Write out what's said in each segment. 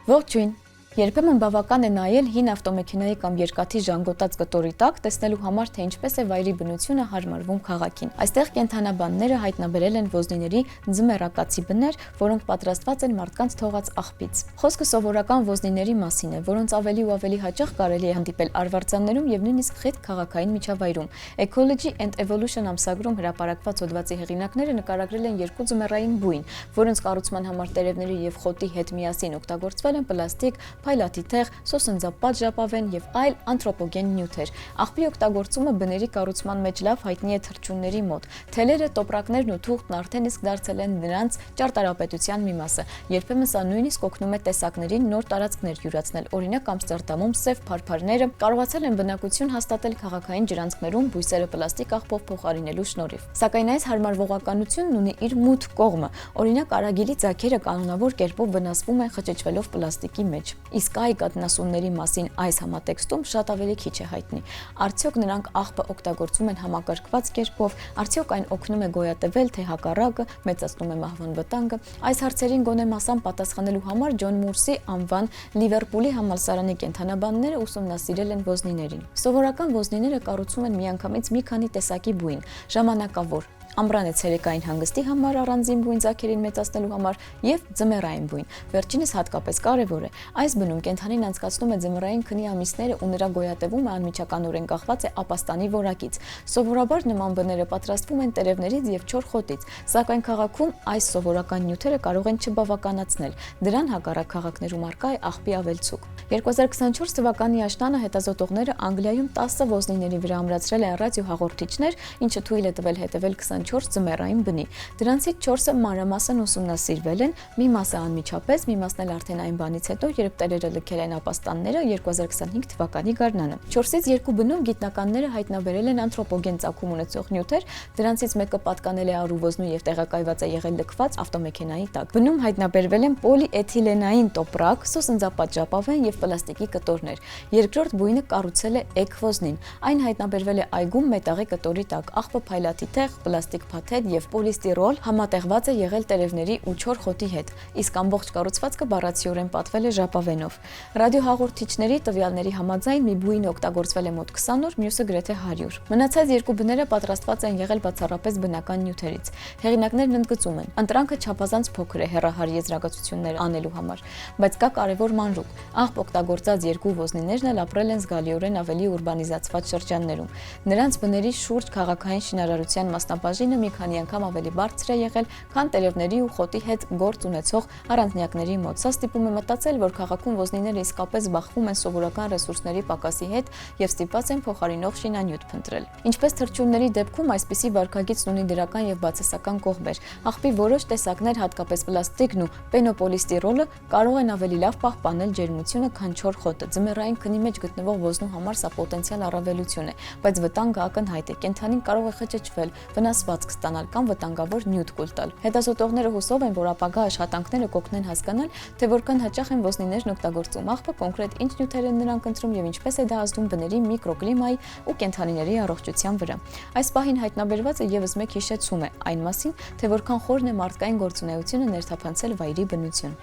Ողջույն։ Երբեմն բավական է նայել հին ավտոմեքենայի կամ երկաթի ժանգոտած կտորի տակ, տեսնելու համար, թե ինչպես է վայրի բնությունը հարմարվում քաղաքին։ Այստեղ կենդանաբանները հայտնաբերել են ոզնիների ձմեռակացի բներ, որոնք պատրաստված են մարդկանց թողած աղբից։ Խոսքը սովորական ոզնիների մասին է, որոնց ավելի ու ավելի հաճախ կարելի է հանդիպել արվարձաններում եւ նույնիսկ խիտ քաղաքային միջավայրում։ Ecology and Evolution ամսագրում հրապարակված հոդվածի հեղինակները նկարագրել են երկու ձմեռային բույն, որոնց կառուցման համար տերևների եւ խոտի հետ միասին օգտագործվել են պլաստիկ, փայլատի թեղ, սոսնձապատ ժապավեն եւ այլ անթրոպոգեն նյութեր։ Աղբի օգտագործումը բների կառուցման մեջ լավ հայտնի է թռչունների մոտ։ Թելերը, տոպրակներն ու թուղթն արդեն իսկ դարձել են նրանց ճարտարապետության մի մասը։ Երբեմն սա նույնիսկ օգնում է տեսակներին նոր տարածքներ յուրացնել։ Օրինակ Ամստերդամում սև փարփարները կարողացել են բնակություն հաստատել քաղաքային ջրանցքներում բույսերը պլաստիկ աղբով փոխարինելու շնորհիվ։ Սակայն այս հարմարվողականությունն ունի իր մութ կողմը։ Օրինակ արագիլի ձագերը կանոնավոր կերպով վնասվում են խճճվելով պլաստիկի մեջ։ Իսկ այ կաթնասունների մասին այս համատեքստում շատ ավելի քիչ է հայտնի։ Արդյոք նրանք աղբը օգտագործում են համակարգված կերպով, արդյոք այն օգնում է գոյատևել, թե հակառակը մեծացնում է մահվան վտանգը։ Այս հարցերին գոնե մասամբ պատասխանելու համար Ջոն Մուրսի անվան Լիվերպուլի համալսարանի կենդանաբանները ուսումնասիրել են ոզնիներին։ Սովորական ոզնիները կառուցում են միանգամից մի քանի տեսակի բույն, ժամանակավոր, ամռան է ցերեկային հանգստի համար առանձին բույն ձագերին մեծացնելու համար եւ ձմեռային բույն։ Վերջինս հատկապես կարեւոր է։ Այս բնում կենդանին անցկացնում է ձմեռային քնի ամիսները ու նրա գոյատևումը անմիջականորեն կախված է ապաստանի որակից։ Սովորաբար նման բները պատրաստվում են տերևներից եւ չոր խոտից, սակայն քաղաքում այս սովորական նյութերը կարող են չբավականացնել։ Դրան հակառակ քաղաքներում առկա է աղբի ավելցուկ։ 2024 թվականի աշնանը հետազոտողները Անգլիայում 10 ոզնիների վրա ամրացրել են ռադիոհաղորդիչներ, ինչը թույլ է տվել հետևել 24 ձմեռային բնի։ Դրանցից 4-ը մանրամասն ուսումնասիրվել են, մի մասը անմիջապես, մի մասն էլ արդեն այն բանից հետո, երբ տերերը լքել են ապաստանները 2025 թվականի գարնանը։ 4-ից 2 բնում գիտնականները հայտնաբերել են անթրոպոգեն ծագում ունեցող նյութեր, դրանցից մեկը պատկանել է առուվոզնու եւ տեղակայված է եղել լքված ավտոմեքենայի տակ։ Բնում հայտնաբերվել են պոլիէթիլենային տոպրակ, սոսնձապատ ժապավեն եւ պլաստիկի կտորներ։ Երկրորդ բույնը կառուցել է էկվոզնին։ Այն հայտնաբերվել է այգում մետաղի կտորի տակ, աղբը փայլատի թեղ, պլաստիկ փաթեթ եւ պոլիստիրոլ համատեղված է եղել տերևների ու չոր խոտի հետ, իսկ ամբողջ կառուցվածքը բառացիորեն պատվել է ժապավենով։ Ռադիոհաղորդիչների տվյալների համաձայն մի բույն օգտագործվել է մոտ 20 օր, մյուսը գրեթե 100։ Մնացած երկու բները պատրաստված են եղել բացառապես բնական նյութերից։ Հեղինակներն ընդգծում են, ընտրանքը չափազանց փոքր է հեռահար եզրակացություններ անելու համար, բայց կա կարևոր մանրուք։ Աղբ օգտագործած երկու ոզնիներն էլ ապրել են զգալիորեն ավելի ուրբանիզացված շրջաններում։ Նրանց բների շուրջ քաղաքային շինարարության մասնաբաժինը մի քանի անգամ ավելի բարձր է եղել, քան տերևների ու խոտի հետ գործ ունեցող առանձնյակների մոտ։ Սա ստիպում է մտածել, որ քաղաքում ոզնիները իսկապես բախվում են սովորական ռեսուրսների պակասի հետ եւ ստիպված են փոխարինող շինանյութ փնտրել։ Ինչպես թռչունների դեպքում այսպիսի վարքագիծն ունի դրական եւ բացասական կողմեր։ Աղբի որոշ տեսակներ, հատկապես պլաստիկն ու պենոպոլիստիրոլը, կարող են ավելի լավ պահպանել ջերմությունը, քան չոր խոտը։ Ձմեռային քնի մեջ գտնվող ոզնու համար սա պոտենցիալ առավելություն է, բայց վտանգը ակնհայտ է։ Կենդանին կարող է խճճվել, վնասվածք ստանալ կամ վտանգավոր նյութ կուլ տալ։ Հետազոտողները հուսով են, որ ապագա աշխատանքները կօգնեն հասկանալ, թե որքան հաճախ են ոզնիներն օգտագործում աղբը, կոնկրետ ինչ նյութեր են նրանք ընտրում եւ ինչպես է դա ազդում բների միկրոկլիմայի ու կենդանիների առողջության վրա։ Այս պահին հայտնաբերվածը եւս մեկ հիշեցում է այն մասին, թե որքան խորն է մարդկային գործունեությունը ներթափանցել վայրի բնություն։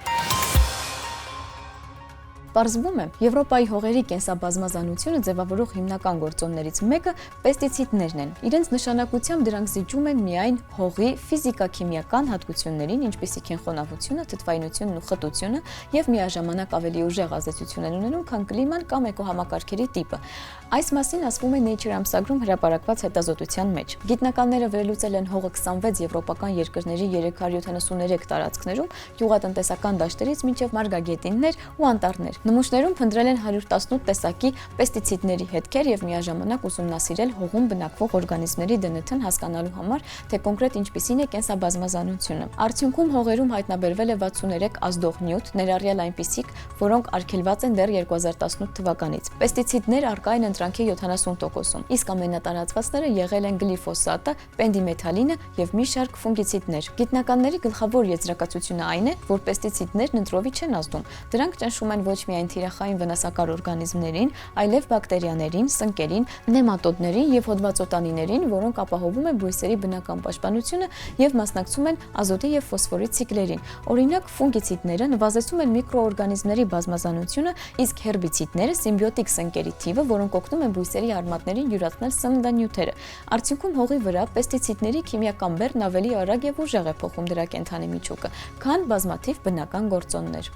Պարզվում է, Եվրոպայի հողերի կենսաբազմազանությունը ձևավորող հիմնական գործոններից մեկը պեստիցիդներն են։ Իրենց նշանակությամբ դրանք զիջում են միայն հողի ֆիզիկա-քիմիական հատկություններին, ինչպիսիք են խոնավությունը, թթվայնությունն ու խտությունը, եւ միաժամանակ ավելի ուժեղ ազդեցություն են ունենում, քան կլիման կամ էկոհամակարգերի տիպը։ Այս մասին ասվում է Nature ամսագրում հրապարակված հետազոտության մեջ։ Գիտնականները վերլուծել են հողը 26 եվրոպական երկրների 373 տարածքներում, գյուղատնտեսական դաշտերից մինչև մարգագետիններ ու անտառներ։ Նմուշներում փնտրել են 118 տեսակի պեստիցիդների հետքեր եւ միաժամանակ ուսումնասիրել հողում բնակվող օրգանիզմների ԴՆԹ-ն հասկանալու համար, թե կոնկրետ ինչպիսին է կենսաբազմազանությունը։ Արդյունքում հողերում հայտնաբերվել է 63 ազդող նյութ, ներառյալ այնպիսիք, որոնք արգելված են դեռ 2018 թվականից։ Պեստիցիդներ առկա են ընտրանքի 70%-ում, իսկ ամենատարածվածները եղել են գլիֆոսատը, պենդիմեթալինը եւ մի շարք ֆունգիցիդներ։ Գիտնականների գլխավոր եզրակացությունը այն է, որ պեստիցիդներն ընտրովի չեն ազդում։ Դրանք ճնշում են ոչ միայն միայն թիրախային վնասակար օրգանիզմներին, այլև բակտերիաներին, սնկերին, նեմատոդներին եւ հոդվածոտանիներին, որոնք ապահովում են բույսերի բնական պաշտպանությունը եւ մասնակցում են ազոտի եւ ֆոսֆորի ցիկլերին։ Օրինակ, ֆունգիցիդները նվազեցնում են միկրոօրգանիզմների բազմազանությունը, իսկ հերբիցիդները սիմբիոտիկ սնկերի թիվը, որոնք օգնում են բույսերի արմատներին յուրացնել սննդանյութերը։ Արդյունքում հողի վրա պեստիցիդների քիմիական բեռն ավելի արագ եւ ուժեղ է փոխում դրա կենդանի միջուկը, քան բազմաթիվ բնական գործոններ։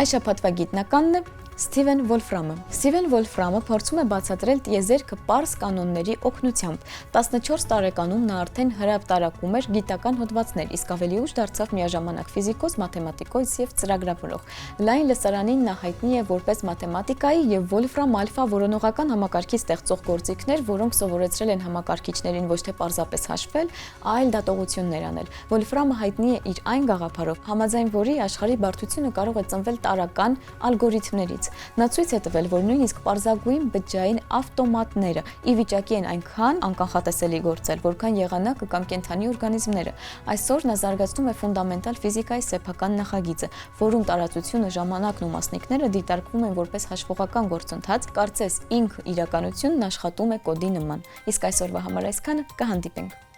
Այս շաբաթվա գիտնականն է Սթիվեն Վոլֆրամը։ Սթիվեն Վոլֆրամը փորձում է բացատրել տիեզերքը պարզ կանոնների օգնությամբ։ 14 տարեկանում նա արդեն հրապարակում էր գիտական հոդվածներ, իսկ ավելի ուշ դարձավ միաժամանակ ֆիզիկոս, մաթեմատիկոս եւ ծրագրավորող։ Լայն լսարանին նա հայտնի է որպես մաթեմատիկայի եւ Վոլֆրամ ալֆա որոնողական համակարգի ստեղծող գործիքներ, որոնք սովորեցրել են համակարգիչներին ոչ թե պարզապես հաշվել, այլ դատողություններ անել։ Վոլֆրամը հայտնի է իր այն գաղափարով, համաձայն որի աշխարհի բարդությունը կարող է ծնվել տարրական ալգորիթմներից։ Նա ցույց է տվել, որ նույնիսկ պարզագույն բջջային ավտոմատները ի վիճակի են այնքան անկանխատեսելի գործել, որքան եղանակը կամ կենդանի օրգանիզմները։ Այսօր նա զարգացնում է ֆունդամենտալ ֆիզիկայի սեփական նախագիծը, որում տարածությունը, ժամանակն ու մասնիկները դիտարկվում են որպես հաշվողական գործընթաց, կարծես ինքը իրականությունն աշխատում է կոդի նման։ Իսկ այսօրվա համար այսքանը, կհանդիպենք։